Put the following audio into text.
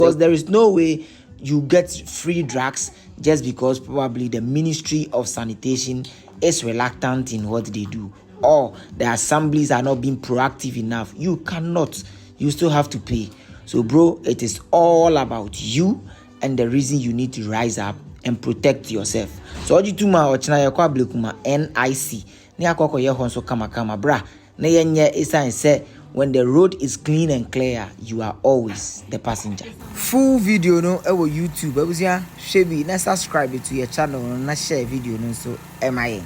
Because there is no way you get free drugs just because probably the Ministry of Sanitation is reluctant in what they do, or the assemblies are not being proactive enough. You cannot. You still have to pay. So, bro, it is all about you and the reason you need to rise up and protect yourself. So, oji tuma ochina yakwa blekuma NIC. Ni akoko ye honso kama bra. Na yenye isa say when the road is clean and clear, you are always the passenger. Full video no ewo YouTube. Ebusia shebi na subscribe to your channel na share video no so MIA.